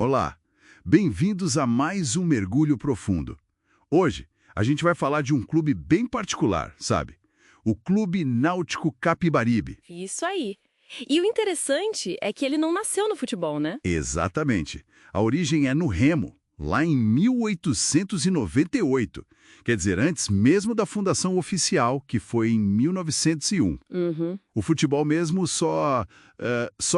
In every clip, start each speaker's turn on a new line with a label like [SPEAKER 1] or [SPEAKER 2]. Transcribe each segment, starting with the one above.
[SPEAKER 1] Olá, bem-vindos a mais um Mergulho Profundo. Hoje, a gente vai falar de um clube bem particular, sabe? O Clube Náutico Capibaribe.
[SPEAKER 2] Isso aí. E o interessante é que ele não nasceu no futebol, né?
[SPEAKER 1] Exatamente. A origem é no Remo, lá em 1898. Quer dizer, antes mesmo da fundação oficial, que foi em 1901. O futebol mesmo só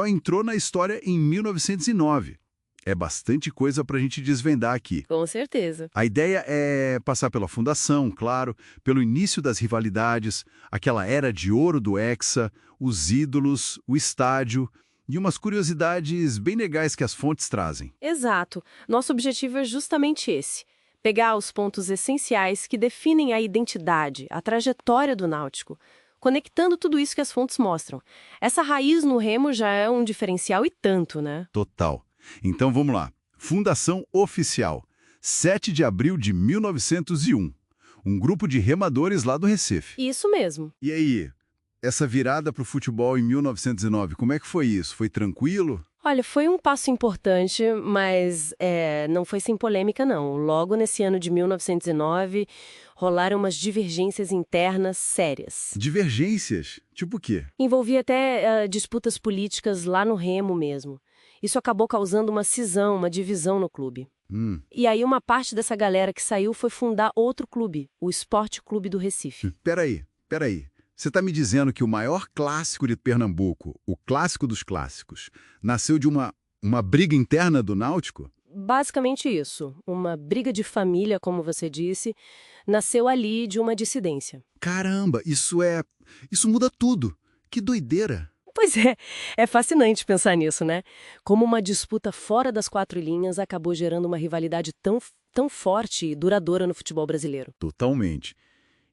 [SPEAKER 1] entrou na história em 1909. É bastante coisa para a gente desvendar aqui.
[SPEAKER 2] Com certeza.
[SPEAKER 1] A ideia é passar pela fundação, claro, pelo início das rivalidades, aquela era de ouro do Hexa, os ídolos, o estádio e umas curiosidades bem legais que as fontes trazem.
[SPEAKER 2] Exato. Nosso objetivo é justamente esse. Pegar os pontos essenciais que definem a identidade, a trajetória do Náutico, conectando tudo isso que as fontes mostram. Essa raiz no Remo já é um diferencial e tanto, né?
[SPEAKER 1] Total. Então vamos lá. Fundação oficial, 7 de abril de 1901. Um grupo de remadores lá do Recife.
[SPEAKER 2] Isso mesmo.
[SPEAKER 1] E aí, essa virada para o futebol em 1909, como é que foi isso? Foi tranquilo?
[SPEAKER 2] Olha, foi um passo importante, mas não foi sem polêmica, não. Logo nesse ano de 1909, rolaram umas divergências internas sérias.
[SPEAKER 1] Divergências? Tipo o quê?
[SPEAKER 2] Envolvia até disputas políticas lá no Remo mesmo. Isso acabou causando uma cisão, uma divisão no clube. E aí uma parte dessa galera que saiu foi fundar outro clube, o Esporte Clube do Recife.
[SPEAKER 1] Peraí. Você está me dizendo que o maior clássico de Pernambuco, o clássico dos clássicos, nasceu de uma briga interna do Náutico?
[SPEAKER 2] Basicamente isso. Uma briga de família, como você disse, nasceu ali de uma dissidência.
[SPEAKER 1] Caramba, isso muda tudo. Que doideira.
[SPEAKER 2] Pois é fascinante pensar nisso, né? Como uma disputa fora das quatro linhas acabou gerando uma rivalidade tão forte e duradoura no futebol brasileiro.
[SPEAKER 1] Totalmente.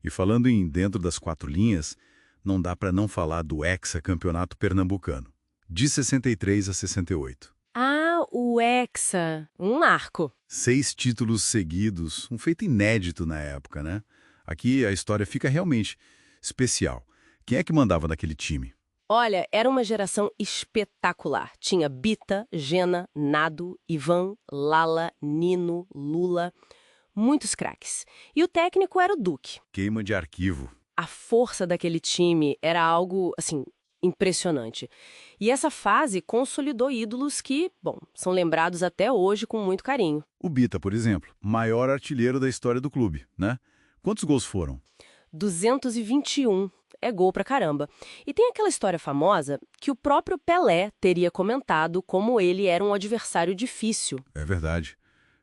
[SPEAKER 1] E falando em dentro das quatro linhas, não dá para não falar do hexacampeonato pernambucano, de 63 a 68.
[SPEAKER 2] Ah, o Hexa, um marco.
[SPEAKER 1] 6 títulos seguidos, um feito inédito na época, né? Aqui a história fica realmente especial. Quem é que mandava naquele time?
[SPEAKER 2] Olha, era uma geração espetacular. Tinha Bita, Gena, Nado, Ivan, Lala, Nino, Lula, muitos craques. E o técnico era o Duque.
[SPEAKER 1] Queima de arquivo.
[SPEAKER 2] A força daquele time era algo, assim, impressionante. E essa fase consolidou ídolos que, bom, são lembrados até hoje com muito carinho.
[SPEAKER 1] O Bita, por exemplo, maior artilheiro da história do clube, né? Quantos gols foram?
[SPEAKER 2] 221. É gol pra caramba. E tem aquela história famosa que o próprio Pelé teria comentado como ele era um adversário difícil.
[SPEAKER 1] É verdade.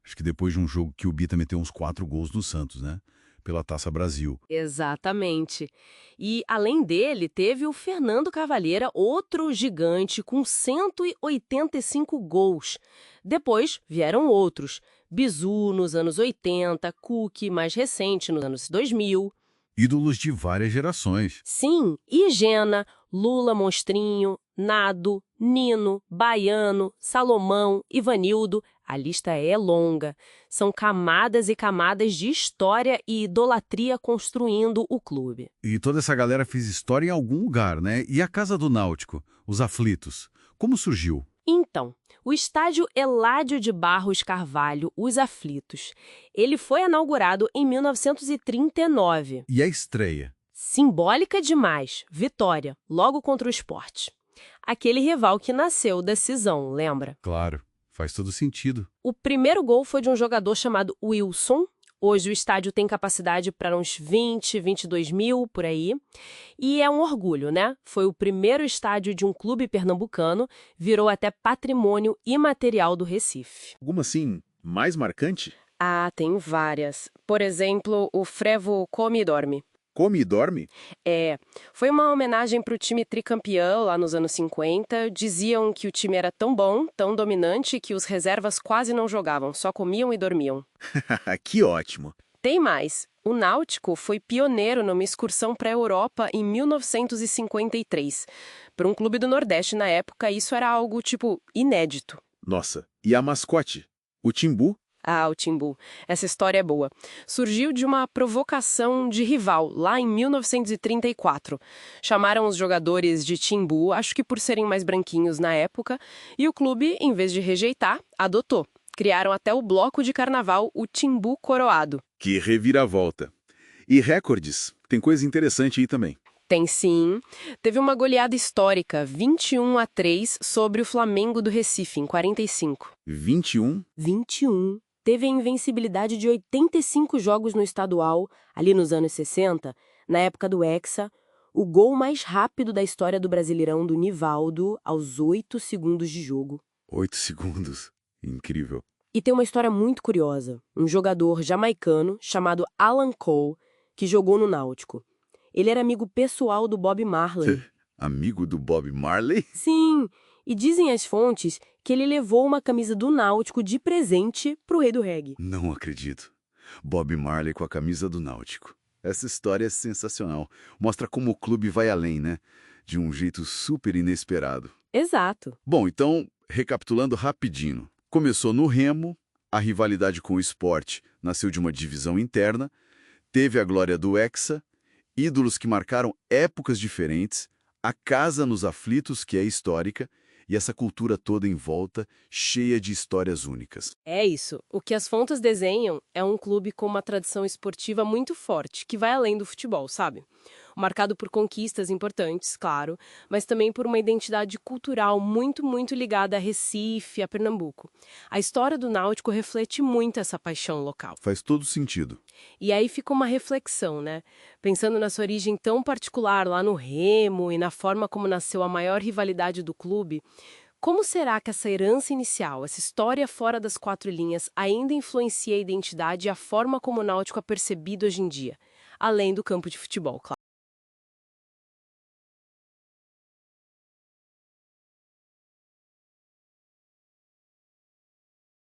[SPEAKER 1] Acho que depois de um jogo que o Bita meteu uns 4 gols no Santos, né? Pela Taça Brasil.
[SPEAKER 2] Exatamente. E, além dele, teve o Fernando Cavalheira, outro gigante com 185 gols. Depois vieram outros. Bizu, nos anos 80, Cook, mais recente, nos anos 2000.
[SPEAKER 1] Ídolos de várias gerações.
[SPEAKER 2] Sim, e Gena, Lula Monstrinho, Nado, Nino, Baiano, Salomão, Ivanildo, a lista é longa. São camadas e camadas de história e idolatria construindo o clube.
[SPEAKER 1] E toda essa galera fez história em algum lugar, né? E a Casa do Náutico, os Aflitos, como surgiu?
[SPEAKER 2] Então, o estádio Eládio de Barros Carvalho, Os Aflitos, ele foi inaugurado em 1939.
[SPEAKER 1] E a estreia?
[SPEAKER 2] Simbólica demais, vitória, logo contra o Sport. Aquele rival que nasceu da cisão, lembra?
[SPEAKER 1] Claro, faz todo sentido.
[SPEAKER 2] O primeiro gol foi de um jogador chamado Wilson. Hoje o estádio tem capacidade para uns 20, 22 mil, por aí. E é um orgulho, né? Foi o primeiro estádio de um clube pernambucano, virou até patrimônio imaterial do Recife.
[SPEAKER 1] Alguma assim, mais marcante?
[SPEAKER 2] Ah, tem várias. Por exemplo, o Frevo Come e Dorme.
[SPEAKER 1] Come e dorme?
[SPEAKER 2] Foi uma homenagem para o time tricampeão lá nos anos 50. Diziam que o time era tão bom, tão dominante, que os reservas quase não jogavam, só comiam e dormiam.
[SPEAKER 1] Que ótimo!
[SPEAKER 2] Tem mais. O Náutico foi pioneiro numa excursão para a Europa em 1953. Para um clube do Nordeste na época, isso era algo, tipo, inédito.
[SPEAKER 1] Nossa, e a mascote? O Timbu?
[SPEAKER 2] Ah, o Timbu. Essa história é boa. Surgiu de uma provocação de rival, lá em 1934. Chamaram os jogadores de Timbu, acho que por serem mais branquinhos na época, e o clube, em vez de rejeitar, adotou. Criaram até o bloco de carnaval, o Timbu Coroado.
[SPEAKER 1] Que reviravolta. E recordes. Tem coisa interessante aí também.
[SPEAKER 2] Tem sim. Teve uma goleada histórica, 21-3, sobre o Flamengo do Recife, em 45.
[SPEAKER 1] 21?
[SPEAKER 2] 21. Teve a invencibilidade de 85 jogos no estadual, ali nos anos 60, na época do Hexa, o gol mais rápido da história do Brasileirão do Nivaldo, aos 8 segundos de jogo.
[SPEAKER 1] 8 segundos. Incrível.
[SPEAKER 2] E tem uma história muito curiosa. Um jogador jamaicano chamado Alan Cole, que jogou no Náutico. Ele era amigo pessoal do Bob Marley.
[SPEAKER 1] Amigo do Bob Marley?
[SPEAKER 2] Sim, e dizem as fontes que ele levou uma camisa do Náutico de presente pro rei do reggae.
[SPEAKER 1] Não acredito. Bob Marley com a camisa do Náutico. Essa história é sensacional. Mostra como o clube vai além, né? De um jeito super inesperado.
[SPEAKER 2] Exato.
[SPEAKER 1] Bom, então, recapitulando rapidinho. Começou no Remo, a rivalidade com o esporte nasceu de uma divisão interna, teve a glória do Hexa, ídolos que marcaram épocas diferentes, a casa nos aflitos, que é histórica, e essa cultura toda em volta, cheia de histórias únicas.
[SPEAKER 2] É isso. O que as fontes desenham é um clube com uma tradição esportiva muito forte, que vai além do futebol, sabe? Marcado por conquistas importantes, claro, mas também por uma identidade cultural muito, muito ligada a Recife, a Pernambuco. A história do Náutico reflete muito essa paixão local.
[SPEAKER 1] Faz todo sentido.
[SPEAKER 2] E aí fica uma reflexão, né? Pensando na sua origem tão particular lá no Remo e na forma como nasceu a maior rivalidade do clube, como será que essa herança inicial, essa história fora das quatro linhas, ainda influencia a identidade e a forma como o Náutico é percebido hoje em dia? Além do campo de futebol, claro.